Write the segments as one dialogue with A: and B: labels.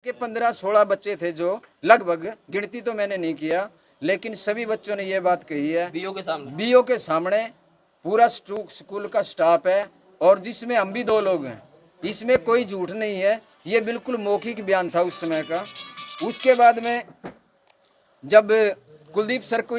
A: के 15-16 बच्चे थे, जो लगभग, गिनती तो मैंने नहीं किया, लेकिन सभी बच्चों ने ये बात कही है बीओ के सामने पूरा स्कूल का स्टाफ है, और जिसमें हम भी 2 लोग हैं, इसमें कोई झूठ नहीं है, ये बिल्कुल मौखिक बयान था उस समय का। उसके बाद में जब कुलदीप सर को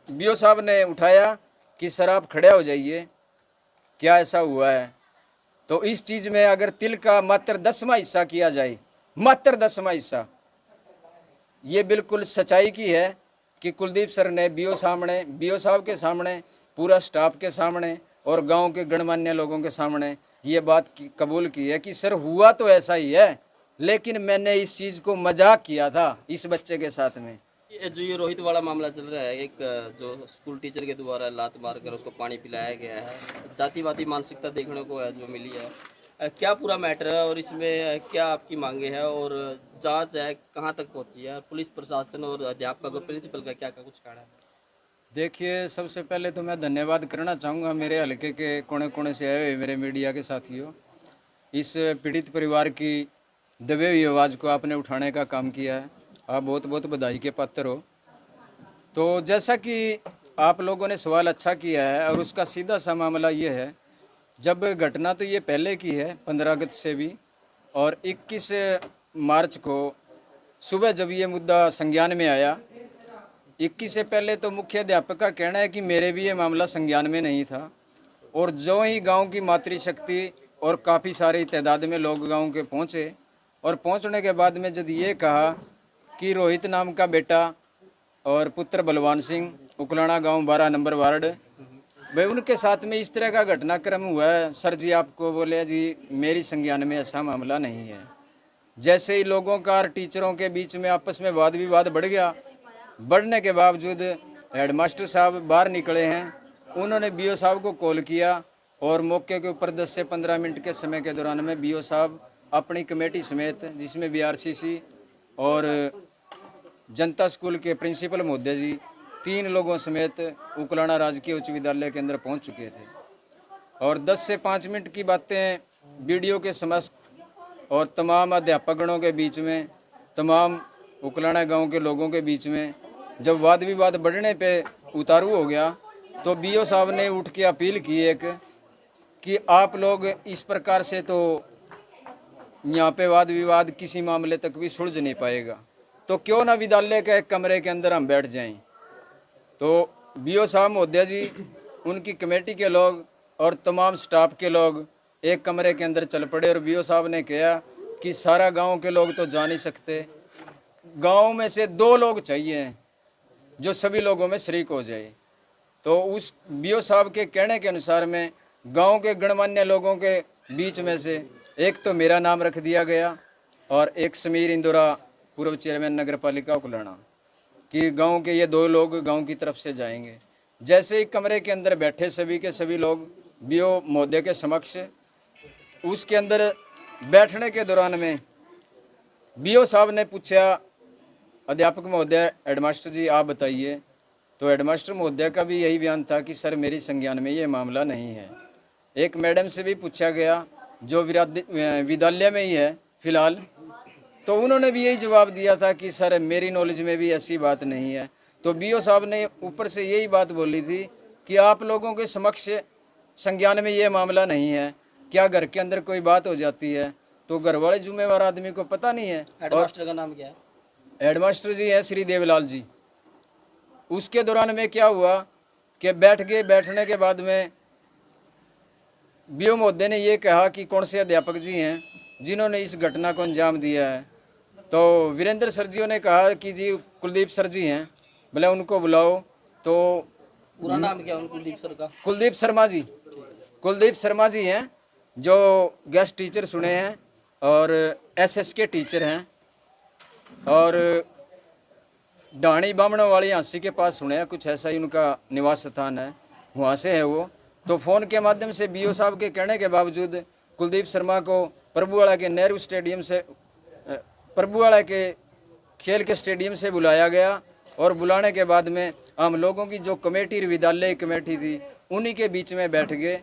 A: बीओ साहब ने उठाया कि सर आप खड़े हो जाइए, क्या ऐसा हुआ है, तो इस चीज़ में अगर तिल का मात्र 10वां हिस्सा किया जाए, मात्र 10वां हिस्सा, ये बिल्कुल सच्चाई की है कि कुलदीप सर ने बीओ साहब के सामने, पूरा स्टाफ के सामने और गांव के गणमान्य लोगों के सामने ये बात कबूल की है कि सर हुआ तो ऐसा ही है, लेकिन मैंने इस चीज़ को मजाक किया था इस बच्चे के साथ में।
B: जो ये रोहित वाला मामला चल रहा है, एक जो स्कूल टीचर के द्वारा लात मारकर उसको पानी पिलाया गया है, जातिवादी मानसिकता देखने को है जो मिली है, क्या पूरा मैटर है और इसमें क्या आपकी मांगे हैं, और जांच है कहाँ तक पहुंची है, पुलिस प्रशासन और अध्यापक और प्रिंसिपल का क्या कुछ कहना है?
A: देखिए, सबसे पहले तो मैं धन्यवाद करना चाहूँगा मेरे हलके के कोने कोने से आए हुए मेरे मीडिया के साथियों। इस पीड़ित परिवार की दबी हुई आवाज़ को आपने उठाने का काम किया है, आप बहुत बहुत बधाई के पात्र हो। तो जैसा कि आप लोगों ने सवाल अच्छा किया है, और उसका सीधा सा मामला ये है, जब घटना तो ये पहले की है 15 अगस्त से भी, और 21 मार्च को सुबह जब ये मुद्दा संज्ञान में आया, 21 से पहले तो मुख्य अध्यापक का कहना है कि मेरे भी ये मामला संज्ञान में नहीं था, और जो ही गांव की मातृशक्ति और काफ़ी सारी तादाद में लोग गांव के पहुंचे, और पहुंचने के बाद में जब ये कहा कि रोहित नाम का बेटा और पुत्र बलवान सिंह, उकलाना गांव 12 नंबर वार्ड, भाई उनके साथ में इस तरह का घटनाक्रम हुआ है, सर जी आपको बोले जी मेरी संज्ञान में ऐसा मामला नहीं है। जैसे ही लोगों का और टीचरों के बीच में आपस में वाद विवाद बढ़ गया, बढ़ने के बावजूद हेडमास्टर साहब बाहर निकले हैं, उन्होंने बीओ साहब को कॉल किया, और मौके के ऊपर 10 से 15 मिनट के समय के दौरान में बीओ साहब अपनी कमेटी समेत, जिसमें बीआरसीसी और जनता स्कूल के प्रिंसिपल महोदय जी, 3 लोगों समेत उकलाना राजकीय उच्च विद्यालय के अंदर पहुंच चुके थे। और 10 से 5 मिनट की बातें वीडियो के समक्ष और तमाम अध्यापकगणों के बीच में, तमाम उकलाना गांव के लोगों के बीच में जब वाद विवाद बढ़ने पे उतारू हो गया, तो बीओ साहब ने उठ के अपील की एक कि आप लोग इस प्रकार से तो यहाँ पे वाद विवाद किसी मामले तक भी सुलझ नहीं पाएगा, तो क्यों ना विद्यालय के एक कमरे के अंदर हम बैठ जाएं। तो बीओ साहब महोदय जी, उनकी कमेटी के लोग और तमाम स्टाफ के लोग एक कमरे के अंदर चल पड़े, और बीओ साहब ने कहा कि सारा गांव के लोग तो जा नहीं सकते, गांव में से 2 लोग चाहिए जो सभी लोगों में शरीक हो जाए। तो उस बीओ साहब के कहने के अनुसार में गांव के गणमान्य लोगों के बीच में से एक तो मेरा नाम रख दिया गया, और एक समीर इंदौरा, पूर्व चेयरमैन नगर पालिका उकलाना, कि गांव के ये 2 लोग गांव की तरफ से जाएंगे। जैसे ही कमरे के अंदर बैठे सभी के सभी लोग बीओ महोदय के समक्ष, उसके अंदर बैठने के दौरान में बीओ साहब ने पूछा, अध्यापक महोदय हेडमास्टर जी आप बताइए, तो हेडमास्टर महोदय का भी यही बयान था कि सर मेरी संज्ञान में ये मामला नहीं है। एक मैडम से भी पूछा गया जो विद्यालय में ही है फिलहाल, तो उन्होंने भी यही जवाब दिया था कि सर मेरी नॉलेज में भी ऐसी बात नहीं है। तो बीओ साहब ने ऊपर से यही बात बोली थी कि आप लोगों के समक्ष संज्ञान में ये मामला नहीं है, क्या घर के अंदर कोई बात हो जाती है तो घर वाले जुम्मेवार आदमी को पता नहीं है।
B: हेडमास्टर का नाम क्या है?
A: हेडमास्टर जी हैं श्री देवलाल जी। उसके दौरान में क्या हुआ कि बैठ गए, बैठने के बाद में बीओ महोदय ने ये कहा कि कौन से अध्यापक जी हैं जिन्होंने इस घटना को अंजाम दिया है। तो वीरेंद्र सर जी ने कहा कि जी कुलदीप सर जी हैं, बोले उनको बुलाओ। तो
B: पूरा नाम क्या है कुलदीप सर का?
A: कुलदीप शर्मा जी, कुलदीप शर्मा जी हैं जो गेस्ट टीचर सुने हैं और एसएस के टीचर हैं, और डाणी बामणों वाली हाँसी के पास सुने हैं, कुछ ऐसा ही उनका निवास स्थान है, वहाँ से है वो। तो फ़ोन के माध्यम से बीओ साहब के कहने के बावजूद कुलदीप शर्मा को प्रभुवाड़ा के नेहरू स्टेडियम से, प्रभुवाड़ा के खेल के स्टेडियम से बुलाया गया, और बुलाने के बाद में हम लोगों की जो कमेटी, विद्यालय कमेटी थी, उन्हीं के बीच में बैठ गए।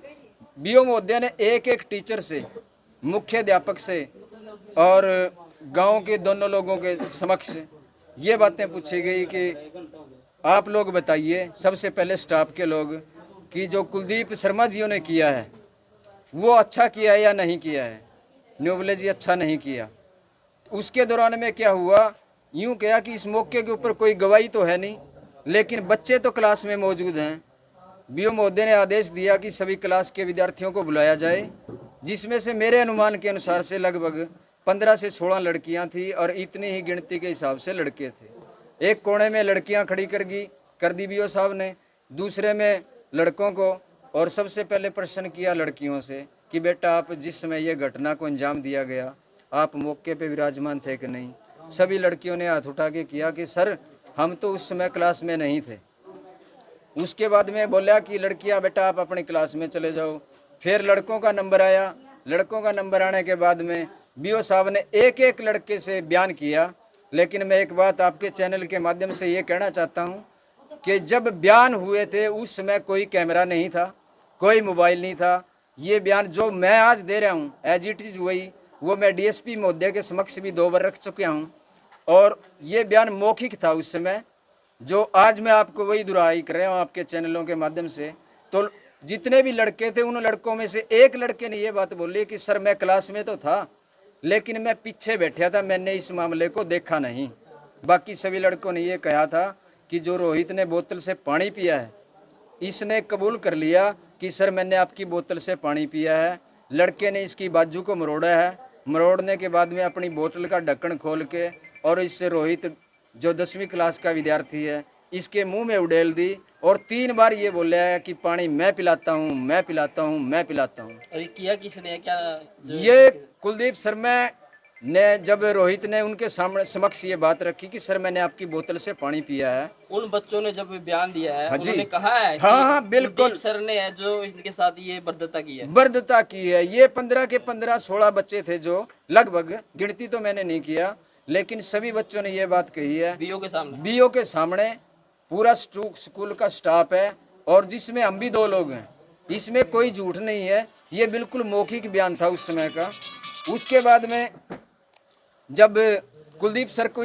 A: बीओ महोदय ने एक एक टीचर से, मुख्य अध्यापक से और गांव के दोनों लोगों के समक्ष ये बातें पूछी गई कि आप लोग बताइए, सबसे पहले स्टाफ के लोग, कि जो कुलदीप शर्मा जी ने किया है वो अच्छा किया है या नहीं किया है। न्यू बोले जी अच्छा नहीं किया। उसके दौरान में क्या हुआ, यूं कहा कि इस मौके के ऊपर कोई गवाही तो है नहीं, लेकिन बच्चे तो क्लास में मौजूद हैं। बीओ महोदय ने आदेश दिया कि सभी क्लास के विद्यार्थियों को बुलाया जाए, जिसमें से मेरे अनुमान के अनुसार से लगभग 15 से 16 लड़कियां थी और इतनी ही गिनती के हिसाब से लड़के थे। एक कोने में लड़कियां खड़ी कर दी बीओ साहब ने, दूसरे में लड़कों को, और सबसे पहले प्रश्न किया लड़कियों से कि बेटा आप जिस समय ये घटना को अंजाम दिया गया आप मौके पे विराजमान थे कि नहीं। सभी लड़कियों ने हाथ उठा के किया कि सर हम तो उस समय क्लास में नहीं थे। उसके बाद में बोला कि लड़कियां बेटा आप अपनी क्लास में चले जाओ। फिर लड़कों का नंबर आया। लड़कों का नंबर आने के बाद में बीओ साहब ने एक एक लड़के से बयान किया। लेकिन मैं एक बात आपके चैनल के माध्यम से ये कहना चाहता हूँ कि जब बयान हुए थे उस समय कोई कैमरा नहीं था, कोई मोबाइल नहीं था। ये बयान जो मैं आज दे रहा हूँ एज इट इज वही, वो मैं डीएसपी महोदय के समक्ष भी 2 बार रख चुका हूँ, और ये बयान मौखिक था उस समय, जो आज मैं आपको वही दुहराई कर रहा हूँ आपके चैनलों के माध्यम से। तो जितने भी लड़के थे उन लड़कों में से एक लड़के ने ये बात बोली कि सर मैं क्लास में तो था लेकिन मैं पीछे बैठा था, मैंने इस मामले को देखा नहीं। बाकी सभी लड़कों ने ये कहा था कि जो रोहित ने बोतल से पानी पिया है, इसने कबूल कर लिया कि सर मैंने आपकी बोतल से पानी पिया है। लड़के ने इसकी बाजू को मरोड़ा है, मरोड़ने के बाद में अपनी बोतल का ढक्कन खोल के और इससे रोहित जो 10वीं क्लास का विद्यार्थी है इसके मुंह में उड़ेल दी, और 3 बार ये बोला है कि पानी मैं पिलाता हूँ, मैं पिलाता हूँ, मैं पिलाता हूँ।
B: और ये किया किसने, क्या
A: ये कुलदीप शर्मा ने जब रोहित ने उनके सामने समक्ष ये बात रखी कि सर मैंने आपकी बोतल से पानी पिया है,
B: उन बच्चों ने जब बयान दिया है
A: हाँ जी,
B: उन्होंने कहा है कि
A: हाँ बिल्कुल
B: कुलदीप सर ने है जो इनके साथ ये बर्दता की है।
A: बर्दता की है। ये 15 के 15-16 बच्चे थे, जो लगभग, गिनती तो मैंने नहीं किया, लेकिन सभी बच्चों ने ये बात कही है
B: बीओ के सामने।
A: बीओ के सामने पूरा स्कूल का स्टाफ है, और जिसमें हम भी 2 लोग हैं। इसमें कोई झूठ नहीं है, ये बिल्कुल मौखिक बयान था उस समय का। उसके बाद में जब कुलदीप सर को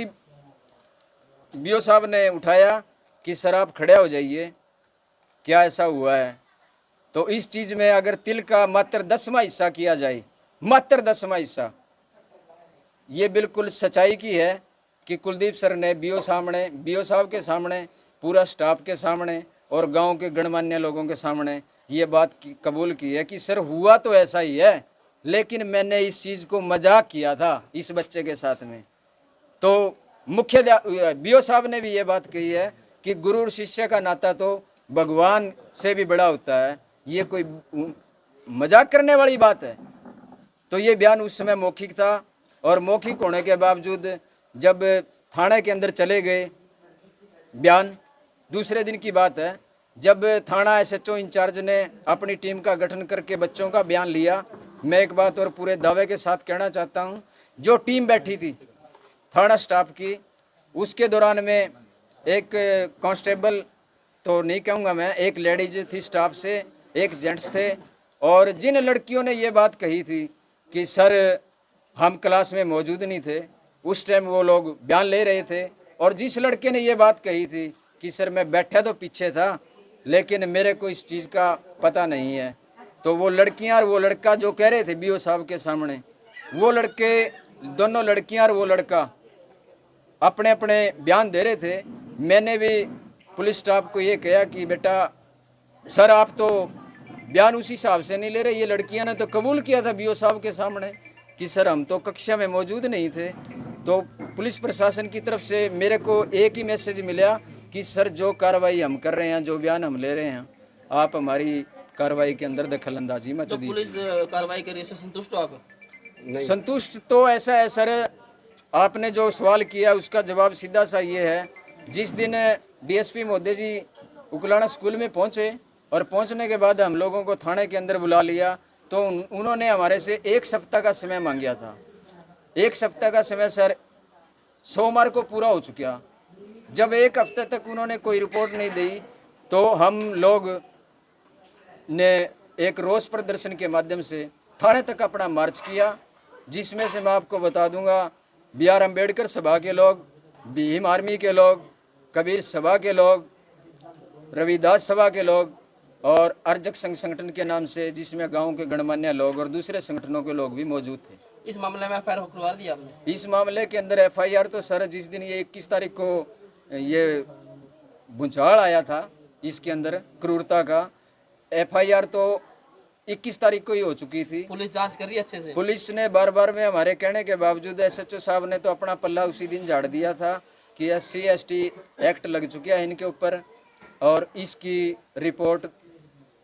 A: बीओ साहब ने उठाया कि सर आप खड़े हो जाइए, क्या ऐसा हुआ है, तो इस चीज़ में अगर तिल का मात्र 10वां हिस्सा किया जाए, मात्र 10वां हिस्सा, ये बिल्कुल सच्चाई की है कि कुलदीप सर ने बीओ साहब के सामने, पूरा स्टाफ के सामने और गांव के गणमान्य लोगों के सामने ये बात कबूल की है कि सर हुआ तो ऐसा ही है, लेकिन मैंने इस चीज़ को मजाक किया था इस बच्चे के साथ में। तो मुख्य बीओ साहब ने भी ये बात कही है कि गुरु और शिष्य का नाता तो भगवान से भी बड़ा होता है, ये कोई मजाक करने वाली बात है। तो ये बयान उस समय मौखिक था, और मौखिक होने के बावजूद जब थाने के अंदर चले गए बयान, दूसरे दिन की बात है, जब थाना एसएचओ इंचार्ज ने अपनी टीम का गठन करके बच्चों का बयान लिया। मैं एक बात और पूरे दावे के साथ कहना चाहता हूं, जो टीम बैठी थी थाना स्टाफ की, उसके दौरान में एक कांस्टेबल तो नहीं कहूँगा मैं, एक लेडीज थी स्टाफ से, एक जेंट्स थे, और जिन लड़कियों ने ये बात कही थी कि सर हम क्लास में मौजूद नहीं थे, उस टाइम वो लोग बयान ले रहे थे, और जिस लड़के ने ये बात कही थी कि सर मैं बैठा तो पीछे था लेकिन मेरे को इस चीज़ का पता नहीं है, तो वो लड़कियां और वो लड़का जो कह रहे थे बीओ साहब के सामने, वो लड़के, दोनों लड़कियां और वो लड़का अपने अपने बयान दे रहे थे। मैंने भी पुलिस स्टाफ को ये कहा कि बेटा सर आप तो बयान उसी हिसाब से नहीं ले रहे, ये लड़कियां ने तो कबूल किया था बीओ साहब के सामने कि सर हम तो कक्षा में मौजूद नहीं थे। तो पुलिस प्रशासन की तरफ से मेरे को एक ही मैसेज मिला कि सर जो कार्रवाई हम कर रहे हैं, जो बयान हम ले रहे हैं, आप हमारी कार्रवाई के अंदर दखल अंदाजी मत
B: तो
A: दीजिए।
B: पुलिस कार्रवाई कर रही है, उससे संतुष्ट हो आप?
A: संतुष्ट तो ऐसा है सर, आपने जो सवाल किया उसका जवाब सीधा सा ये है, जिस दिन डीएसपी महोदय जी उकलाना स्कूल में पहुंचे और पहुंचने के बाद हम लोगों को थाने के अंदर बुला लिया, तो उन्होंने हमारे से 1 सप्ताह का समय मांगा था। 1 सप्ताह का समय सर सोमवार को पूरा हो चुका। जब 1 हफ्ते तक उन्होंने कोई रिपोर्ट नहीं दी, तो हम लोग ने एक रोष प्रदर्शन के माध्यम से थाने तक अपना मार्च किया, जिसमें से मैं आपको बता दूंगा BR अम्बेडकर सभा के लोग, भीम आर्मी के लोग, कबीर सभा के लोग, रविदास सभा के लोग और अर्जक संघ संगठन के नाम से, जिसमें गांव के गणमान्य लोग और दूसरे संगठनों के लोग भी मौजूद थे।
B: इस मामले में FIR करवा दिया आपने?
A: इस मामले के अंदर FIR तो सर जिस दिन ये 21 तारीख को ये भूचाल आया था, इसके अंदर क्रूरता का FIR तो 21 तारीख को ही हो चुकी थी।
B: पुलिस जांच कर रही है अच्छे से?
A: पुलिस ने बार बार में हमारे कहने के बावजूद SHO साहब ने तो अपना पल्ला उसी दिन झाड़ दिया था कि SC ST एक्ट लग चुका है इनके ऊपर, और इसकी रिपोर्ट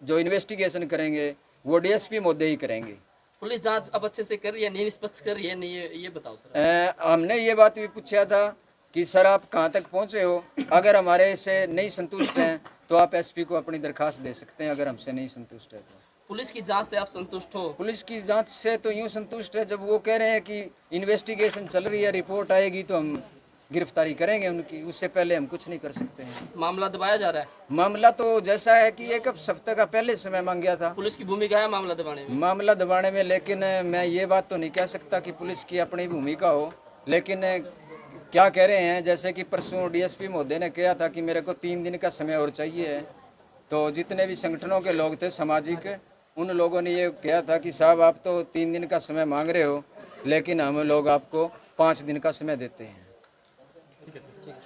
A: जो इन्वेस्टिगेशन करेंगे वो DSP महोदय ही करेंगे।
B: पुलिस जांच अब अच्छे से कर रही है, नहीं निष्पक्ष कर रही है, नहीं ये बताओ सर।
A: हमने ये बात भी पूछा था कि सर आप कहाँ तक पहुँचे हो, अगर हमारे से नहीं संतुष्ट हैं तो आप SP को अपनी दरखास्त दे सकते हैं, अगर हमसे नहीं संतुष्ट है तो।
B: पुलिस की जांच से आप संतुष्ट हो?
A: पुलिस की जांच से तो यूं संतुष्ट है, जब वो कह रहे हैं कि इन्वेस्टिगेशन चल रही है, रिपोर्ट आएगी तो हम गिरफ्तारी करेंगे उनकी, उससे पहले हम कुछ नहीं कर सकते हैं।
B: मामला दबाया जा रहा है?
A: मामला तो जैसा है कि एक हफ्ते का पहले समय मांग गया था
B: पुलिस की भूमिका है मामला दबाने में?
A: मामला दबाने में, लेकिन मैं ये बात तो नहीं कह सकता कि पुलिस की अपनी भूमिका हो, लेकिन क्या कह रहे हैं, जैसे कि परसों DSP महोदय ने कहा था कि मेरे को 3 दिन का समय और चाहिए है, तो जितने भी संगठनों के लोग थे सामाजिक, उन लोगों ने ये कहा था कि साहब आप तो 3 दिन का समय मांग रहे हो, लेकिन हम लोग आपको 5 दिन का समय देते हैं।
B: ठीक है सर, ठीक है।